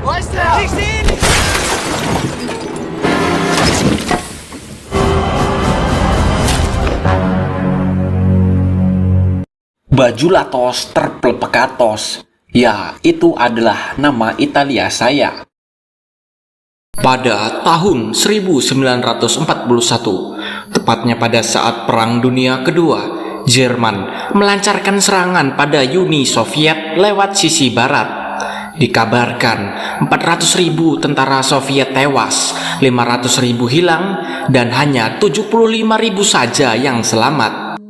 Ich sehe ihn! Baju Latos terpelpekatos. Ya, itu adalah nama Italia saya. Pada tahun 1941, tepatnya pada saat Perang Dunia Kedua, Jerman melancarkan serangan pada Uni Soviet lewat sisi barat. Dikabarkan 400.000 tentara Soviet tewas, 500.000 hilang, dan hanya 75.000 saja yang selamat.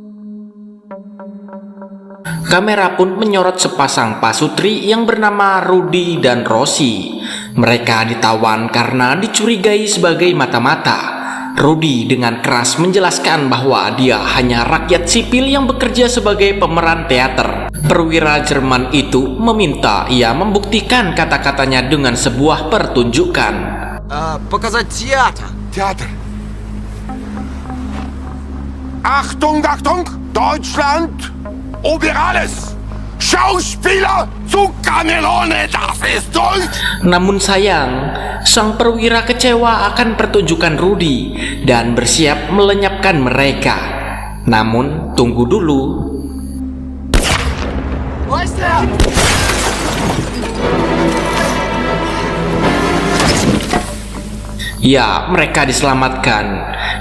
Kamera pun menyorot sepasang pasutri yang bernama Rudy dan Rosie. Mereka ditawan karena dicurigai sebagai mata-mata. Rudy dengan keras menjelaskan bahwa dia hanya rakyat sipil yang bekerja sebagai pemeran teater. Perwira Jerman itu meminta ia membuktikan kata-katanya dengan sebuah pertunjukan. Показать театр. Theater. Achtung, Achtung! Deutschland! Über alles! Schauspieler zu Cannellone, das ist Deutsch! Namun sayang, sang perwira kecewa akan pertunjukan Rudy dan bersiap melenyapkan mereka. Namun, tunggu dulu. Wo ist er? Ya, mereka diselamatkan.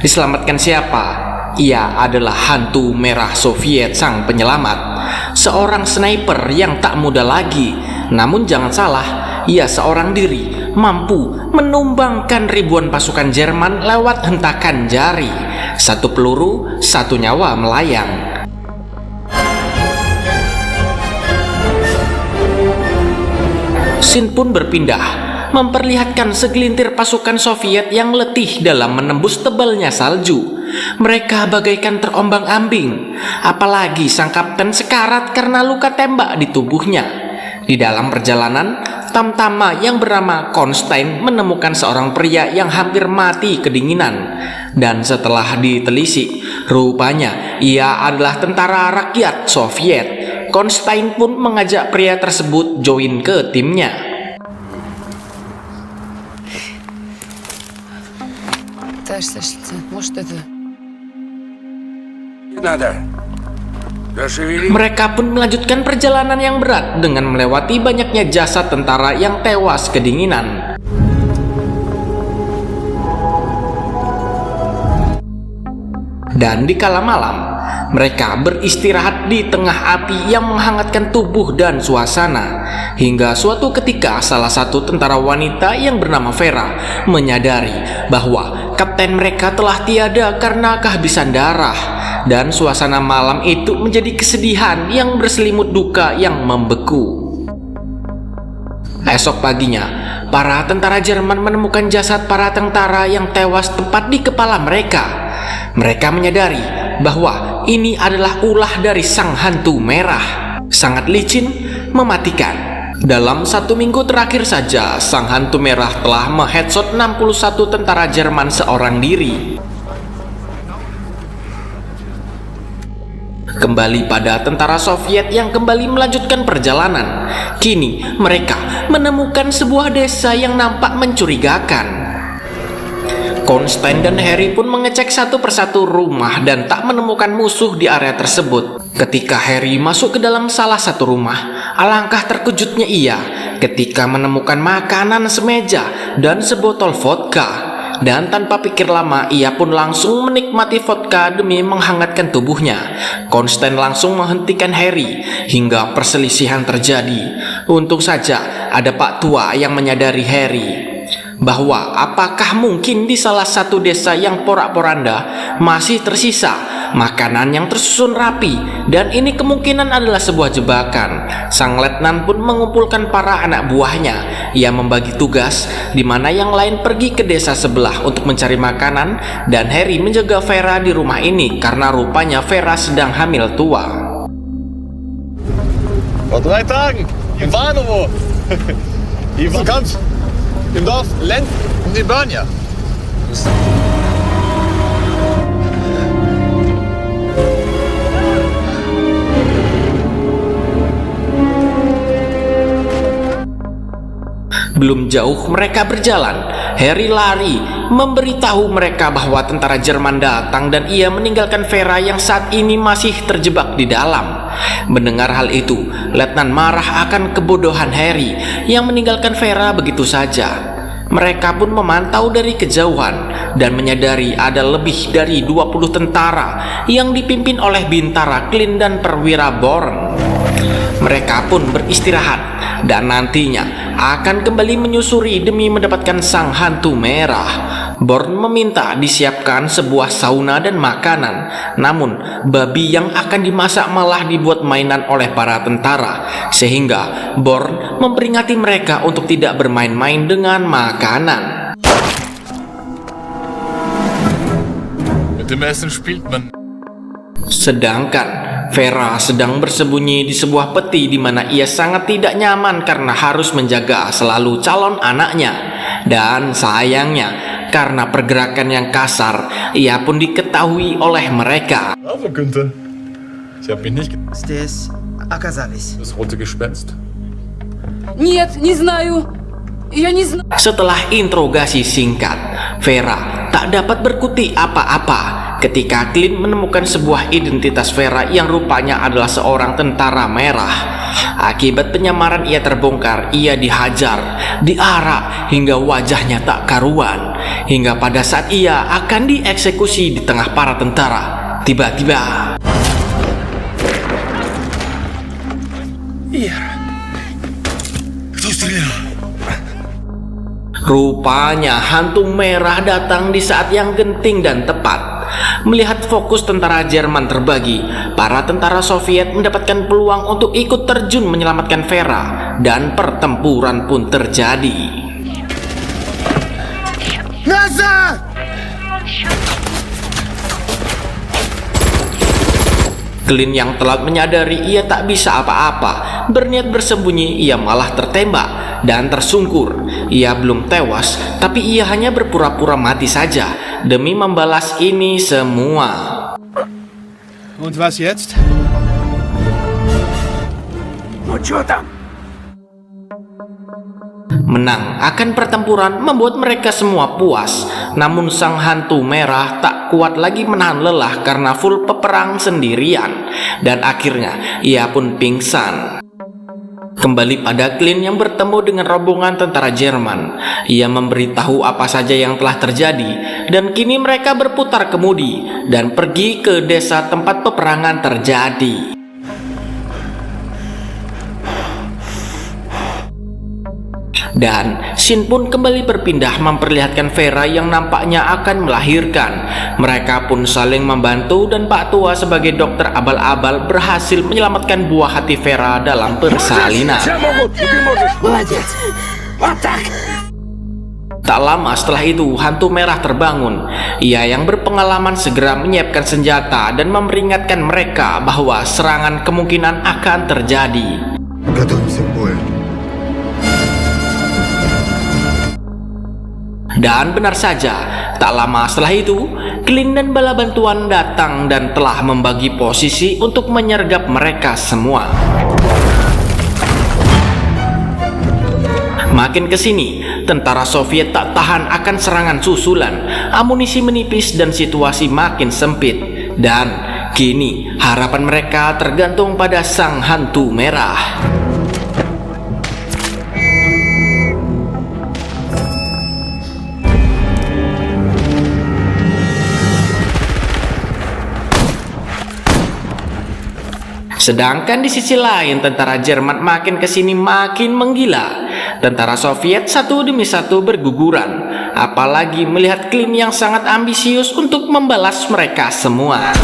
Diselamatkan siapa? Ia adalah hantu merah Soviet sang penyelamat. Seorang sniper yang tak muda lagi. Namun jangan salah, ia seorang diri mampu menumbangkan ribuan pasukan Jerman lewat hentakan jari. Satu peluru, satu nyawa melayang. Scene pun berpindah, memperlihatkan segelintir pasukan Soviet yang letih dalam menembus tebalnya salju. Mereka bagaikan terombang-ambing, apalagi sang kapten sekarat karena luka tembak di tubuhnya. Di dalam perjalanan, tamtama yang bernama Konstantin menemukan seorang pria yang hampir mati kedinginan. Dan setelah ditelisik, rupanya ia adalah tentara rakyat Soviet. Konstantin pun mengajak pria tersebut join ke timnya. Надо. Зашевели. Mereka pun melanjutkan perjalanan yang berat dengan melewati banyaknya jasad tentara yang tewas kedinginan. Dan di kala malam, mereka beristirahat di tengah api yang menghangatkan tubuh dan suasana. Hingga suatu ketika salah satu tentara wanita yang bernama Vera menyadari bahwa kapten mereka telah tiada karena kehabisan darah. Dan suasana malam itu menjadi kesedihan yang berselimut duka yang membeku. Esok paginya, para tentara Jerman menemukan jasad para tentara yang tewas tepat di kepala mereka. Mereka menyadari bahwa ini adalah ulah dari sang hantu merah. Sangat licin, mematikan. Dalam 1 minggu terakhir saja, sang hantu merah telah me-headshot 61 tentara Jerman seorang diri. Kembali pada tentara Soviet yang kembali melanjutkan perjalanan. Kini mereka menemukan sebuah desa yang nampak mencurigakan. Konstantin dan Harry pun mengecek satu persatu rumah dan tak menemukan musuh di area tersebut. Ketika Harry masuk ke dalam salah satu rumah, alangkah terkejutnya ia ketika menemukan makanan semeja dan sebotol vodka. Dan tanpa pikir lama, ia pun langsung menikmati vodka demi menghangatkan tubuhnya. Konstantin langsung menghentikan Harry hingga perselisihan terjadi. Untung saja ada Pak Tua yang menyadari Harry bahwa apakah mungkin di salah satu desa yang porak-poranda masih tersisa makanan yang tersusun rapi, dan ini kemungkinan adalah sebuah jebakan. Sang letnan pun mengumpulkan para anak buahnya. Ia membagi tugas di mana yang lain pergi ke desa sebelah untuk mencari makanan, dan Harry menjaga Vera di rumah ini karena rupanya Vera sedang hamil tua. Vor 3 Tagen in Warnowo. Du kannst im Dorf Lenz und in Börnja. Belum jauh mereka berjalan, Harry lari memberitahu mereka bahwa tentara Jerman datang dan ia meninggalkan Vera yang saat ini masih terjebak di dalam. Mendengar hal itu, Letnan marah akan kebodohan Harry yang meninggalkan Vera begitu saja. Mereka pun memantau dari kejauhan dan menyadari ada lebih dari 20 tentara yang dipimpin oleh Bintara Clint dan perwira Born. Mereka pun beristirahat dan nantinya akan kembali menyusuri demi mendapatkan sang hantu merah. Born meminta disiapkan sebuah sauna dan makanan, namun babi yang akan dimasak malah dibuat mainan oleh para tentara, sehingga Born memperingati mereka untuk tidak bermain-main dengan makanan. Mit dem Essen spielt man. Sedangkan Vera sedang bersembunyi di sebuah peti di mana ia sangat tidak nyaman karena harus menjaga selalu calon anaknya. Dan sayangnya, karena pergerakan yang kasar, ia pun diketahui oleh mereka. Bravo, Günther. Ich hab mich nicht... Здесь оказались. Das rote Gespenst. Нет, не знаю. Я не знаю. Setelah interogasi singkat, Vera tak dapat berkutik apa-apa ketika Clint menemukan sebuah identitas Vera yang rupanya adalah seorang tentara merah. Akibat penyamaran ia terbongkar, ia dihajar, diarak hingga wajahnya tak karuan. Hingga pada saat ia akan dieksekusi di tengah para tentara, tiba-tiba rupanya hantu merah datang di saat yang genting dan tepat. Melihat fokus tentara Jerman terbagi, para tentara Soviet mendapatkan peluang untuk ikut terjun menyelamatkan Vera, dan pertempuran pun terjadi. Назад! Clint yang telat menyadari ia tak bisa apa-apa, berniat bersembunyi, ia malah tertembak dan tersungkur. Ia belum tewas, tapi ia hanya berpura-pura mati saja demi membalas ini semua. Und was jetzt? Ну чё там? Menang akan pertempuran membuat mereka semua puas. Namun sang hantu merah tak kuat lagi menahan lelah karena full peperang sendirian. Dan akhirnya ia pun pingsan. Kembali pada Clint yang bertemu dengan rombongan tentara Jerman. Ia memberitahu apa saja yang telah terjadi. Dan kini mereka berputar kemudi dan pergi ke desa tempat peperangan terjadi. Dan scene pun kembali berpindah memperlihatkan Vera yang nampaknya akan melahirkan. Mereka pun saling membantu dan Pak Tua sebagai dokter abal-abal berhasil menyelamatkan buah hati Vera dalam persalinan. Tak lama setelah itu hantu merah terbangun. Ia yang berpengalaman segera menyiapkan senjata dan memperingatkan mereka bahwa serangan kemungkinan akan terjadi. Готовимся к бою. Dan benar saja, tak lama setelah itu, Clint dan bala bantuan datang dan telah membagi posisi untuk menyergap mereka semua. Makin kesini, tentara Soviet tak tahan akan serangan susulan, amunisi menipis dan situasi makin sempit. Dan kini harapan mereka tergantung pada sang hantu merah. Sedangkan di sisi lain, tentara Jerman makin kesini makin menggila. Tentara Soviet satu demi satu berguguran. Apalagi melihat Clint yang sangat ambisius untuk membalas mereka semua.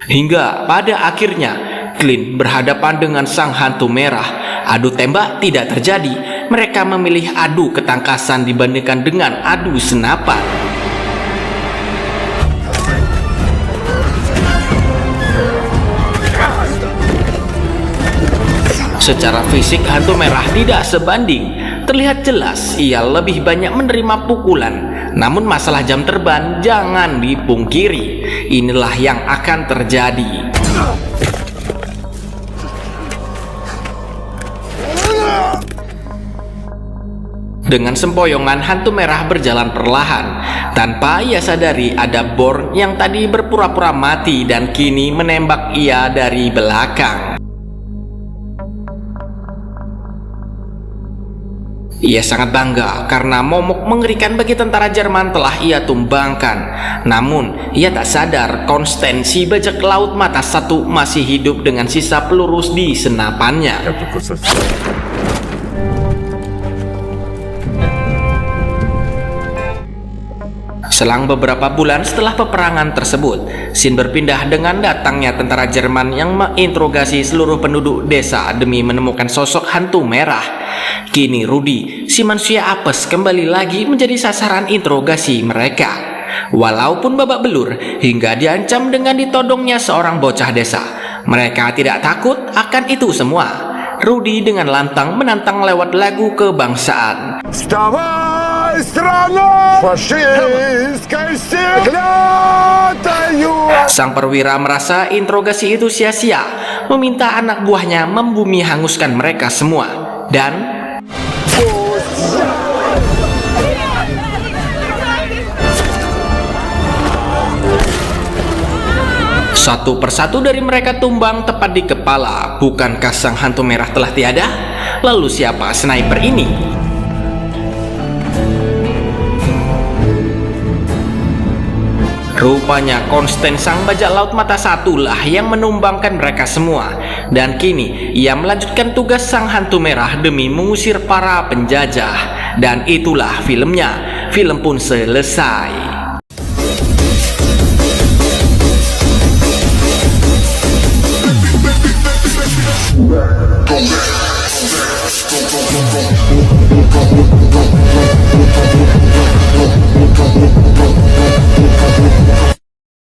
Hingga pada akhirnya, Clint berhadapan dengan sang hantu merah. Adu tembak tidak terjadi. Mereka memilih adu ketangkasan dibandingkan dengan adu senapan. Secara fisik hantu merah tidak sebanding. Terlihat jelas ia lebih banyak menerima pukulan. Namun masalah jam terbang jangan dipungkiri, inilah yang akan terjadi. Dengan sempoyongan, hantu merah berjalan perlahan. Tanpa ia sadari ada Born yang tadi berpura-pura mati dan kini menembak ia dari belakang. Ia sangat bangga karena momok mengerikan bagi tentara Jerman telah ia tumbangkan. Namun, ia tak sadar Konstansi bajak laut mata satu masih hidup dengan sisa peluru di senapannya. Selang beberapa bulan setelah peperangan tersebut, scene berpindah dengan datangnya tentara Jerman yang menginterogasi seluruh penduduk desa demi menemukan sosok hantu merah. Kini Rudy, si manusia apes, kembali lagi menjadi sasaran interogasi mereka. Walaupun babak belur hingga diancam dengan ditodongnya seorang bocah desa, mereka tidak takut akan itu semua. Rudy dengan lantang menantang lewat lagu kebangsaan. Вставай, страна! Фашистской клятвою! Sang perwira merasa interogasi itu sia-sia, meminta anak buahnya membumi hanguskan mereka semua. Dan satu persatu dari mereka tumbang tepat di kepala. Bukankah sang hantu merah telah tiada? Lalu siapa sniper ini? Rupanya Konstantin sang bajak laut mata satulah yang menumbangkan mereka semua. Dan kini ia melanjutkan tugas sang hantu merah demi mengusir para penjajah. Dan itulah filmnya. Film pun selesai. Don't